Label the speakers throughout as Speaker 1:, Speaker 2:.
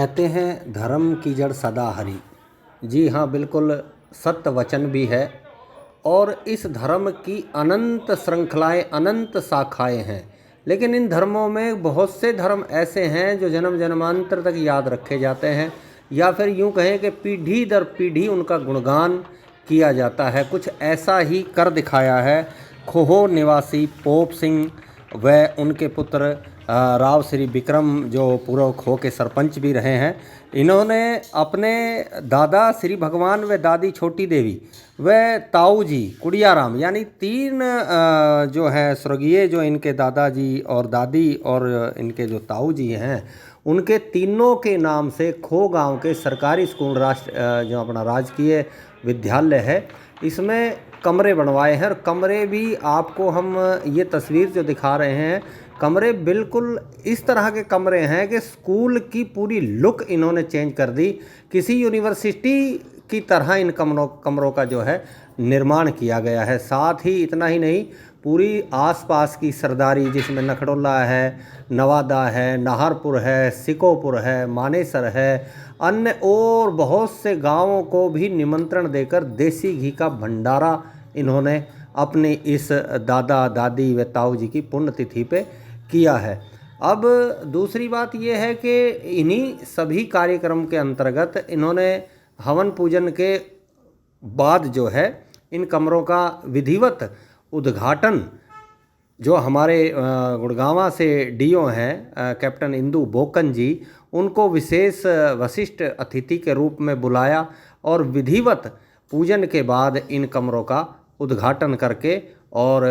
Speaker 1: कहते हैं धर्म की जड़ सदा हरी। जी हाँ, बिल्कुल सत्य वचन भी है। और इस धर्म की अनंत श्रृंखलाएं, अनंत शाखाएं हैं। लेकिन इन धर्मों में बहुत से धर्म ऐसे हैं जो जन्म जन्मांतर तक याद रखे जाते हैं, या फिर यूँ कहें कि पीढ़ी दर पीढ़ी उनका गुणगान किया जाता है। कुछ ऐसा ही कर दिखाया है खोह निवासी पोप सिंह व उनके पुत्र राव श्री विक्रम, जो पूर्व खोह के सरपंच भी रहे हैं। इन्होंने अपने दादा श्री भगवान व दादी छोटी देवी व ताऊ जी कुड़ियाराम, यानी तीन जो है स्वर्गीय, जो इनके दादाजी और दादी और इनके जो ताऊ जी हैं, उनके तीनों के नाम से खोह गांव के सरकारी स्कूल जो अपना राजकीय विद्यालय है, इसमें कमरे बनवाए हैं। और कमरे भी आपको हम ये तस्वीर जो दिखा रहे हैं, कमरे बिल्कुल इस तरह के कमरे हैं कि स्कूल की पूरी लुक इन्होंने चेंज कर दी। किसी यूनिवर्सिटी की तरह इन कमरों का जो है निर्माण किया गया है। साथ ही इतना ही नहीं, पूरी आसपास की सरदारी, जिसमें नखडोला है, नवादा है, नाहरपुर है, सिकोपुर है, मानेसर है, अन्य और बहुत से गांवों को भी निमंत्रण देकर देसी घी का भंडारा इन्होंने अपनी इस दादा दादी व ताऊ जी की पुण्यतिथि पे किया है। अब दूसरी बात यह है कि इन्हीं सभी कार्यक्रम के अंतर्गत इन्होंने हवन पूजन के बाद जो है इन कमरों का विधिवत उद्घाटन, जो हमारे गुड़गांवा से डीओ हैं कैप्टन इंदु बोकन जी, उनको विशेष वशिष्ठ अतिथि के रूप में बुलाया और विधिवत पूजन के बाद इन कमरों का उद्घाटन करके और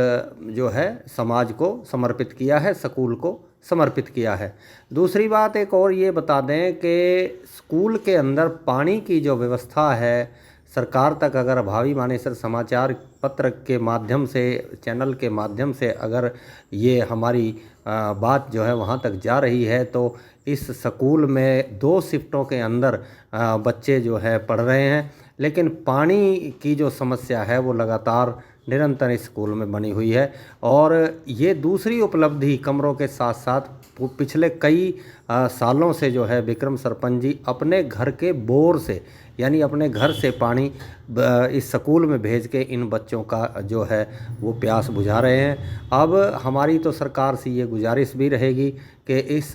Speaker 1: जो है समाज को समर्पित किया है, स्कूल को समर्पित किया है। दूसरी बात एक और ये बता दें कि स्कूल के अंदर पानी की जो व्यवस्था है, सरकार तक अगर भावी मानेसर समाचार पत्र के माध्यम से, चैनल के माध्यम से अगर ये हमारी बात जो है वहाँ तक जा रही है, तो इस स्कूल में 2 शिफ्टों के अंदर बच्चे जो है पढ़ रहे हैं। लेकिन पानी की जो समस्या है वो लगातार निरंतर इस स्कूल में बनी हुई है। और ये दूसरी उपलब्धि कमरों के साथ साथ पिछले कई सालों से जो है विक्रम सरपंच जी अपने घर के बोर से, यानी अपने घर से पानी इस स्कूल में भेज के इन बच्चों का जो है वो प्यास बुझा रहे हैं। अब हमारी तो सरकार से ये गुजारिश भी रहेगी कि इस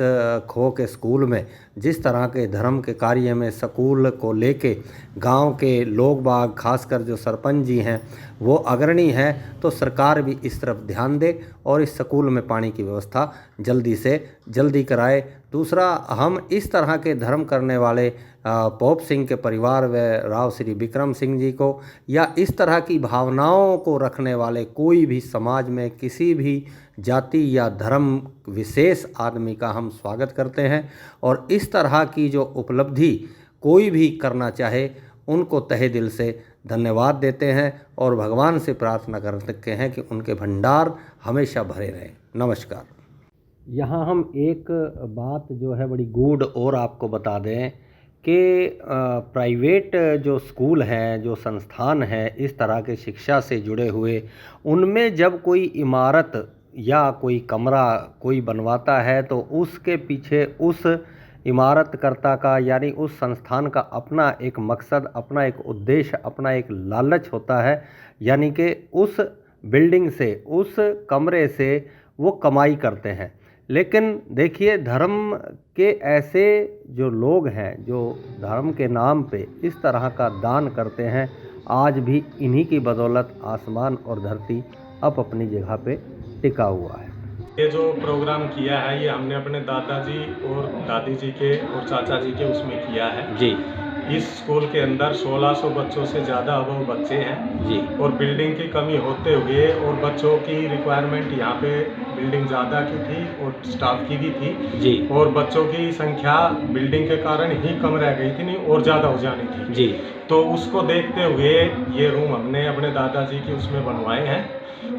Speaker 1: खोह के स्कूल में जिस तरह के धर्म के कार्य में स्कूल को लेके गांव के लोग बाग, खासकर जो सरपंच जी हैं वो अग्रणी हैं, तो सरकार भी इस तरफ ध्यान दे और इस स्कूल में पानी की व्यवस्था जल्दी से जल्दी कराए। दूसरा, हम इस तरह के धर्म करने वाले पोप सिंह के परिवार व राव श्री विक्रम सिंह जी को, या इस तरह की भावनाओं को रखने वाले कोई भी समाज में किसी भी जाति या धर्म विशेष आदमी का हम स्वागत करते हैं। और इस तरह की जो उपलब्धि कोई भी करना चाहे, उनको तहे दिल से धन्यवाद देते हैं और भगवान से प्रार्थना करते हैं कि उनके भंडार हमेशा भरे रहें। नमस्कार। यहाँ हम एक बात जो है बड़ी गूढ़ और आपको बता दें कि प्राइवेट जो स्कूल हैं, जो संस्थान हैं इस तरह के शिक्षा से जुड़े हुए, उनमें जब कोई इमारत या कोई कमरा कोई बनवाता है तो उसके पीछे उस इमारतकर्ता का, यानी उस संस्थान का अपना एक मकसद, अपना एक उद्देश्य, अपना एक लालच होता है। यानी कि उस बिल्डिंग से, उस कमरे से वो कमाई करते हैं। लेकिन देखिए, धर्म के ऐसे जो लोग हैं जो धर्म के नाम पे इस तरह का दान करते हैं, आज भी इन्हीं की बदौलत आसमान और धरती अब अपनी जगह पे टिका हुआ है।
Speaker 2: ये जो प्रोग्राम किया है ये हमने अपने दादाजी और दादी जी के और चाचा जी के उसमें किया है
Speaker 1: जी।
Speaker 2: इस स्कूल के अंदर 1600 बच्चों से ज़्यादा अब बच्चे हैं
Speaker 1: जी।
Speaker 2: और बिल्डिंग की कमी होते हुए और बच्चों की रिक्वायरमेंट यहाँ पे बिल्डिंग ज़्यादा की थी और स्टाफ की भी थी
Speaker 1: जी।
Speaker 2: और बच्चों की संख्या बिल्डिंग के कारण ही कम रह गई थी, नहीं और ज़्यादा हो जानी थी
Speaker 1: जी।
Speaker 2: तो उसको देखते हुए ये रूम हमने अपने दादाजी की उसमें बनवाए हैं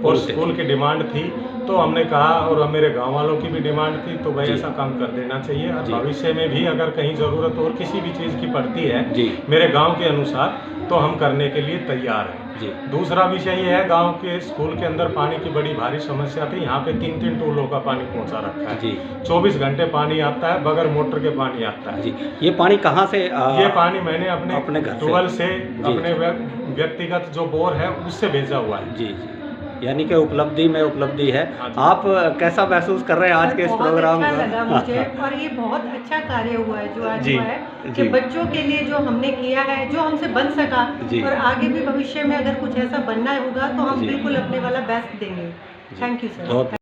Speaker 2: और स्कूल की डिमांड थी, तो हमने कहा, और मेरे गांव वालों की भी डिमांड थी, तो भाई ऐसा काम कर देना चाहिए। और भविष्य में भी अगर कहीं ज़रूरत और किसी भी चीज़ की पड़ती है मेरे गांव के अनुसार, तो हम करने के लिए तैयार हैं। दूसरा विषय ये है, गांव के स्कूल के अंदर पानी की बड़ी भारी समस्या थी। यहाँ पे 3-3 टूलों का पानी पहुँचा रखा है। 24 घंटे पानी आता है, बगैर मोटर के पानी आता है।
Speaker 1: ये पानी कहाँ से
Speaker 2: ये पानी मैंने अपने ट्यूबवेल से, अपने व्यक्तिगत जो बोर है उससे भेजा हुआ है।
Speaker 1: जी, यानी कि उपलब्धि में उपलब्धि है। आप कैसा महसूस कर रहे हैं आज के इस प्रोग्राम
Speaker 3: में? अच्छा लगा मुझे, और ये बहुत अच्छा कार्य हुआ है जो आज हुआ है कि बच्चों के लिए जो हमने किया है, जो हमसे बन सका, और आगे भी भविष्य में अगर कुछ ऐसा बनना होगा तो हम बिल्कुल अपने वाला बेस्ट देंगे। Thank you sir.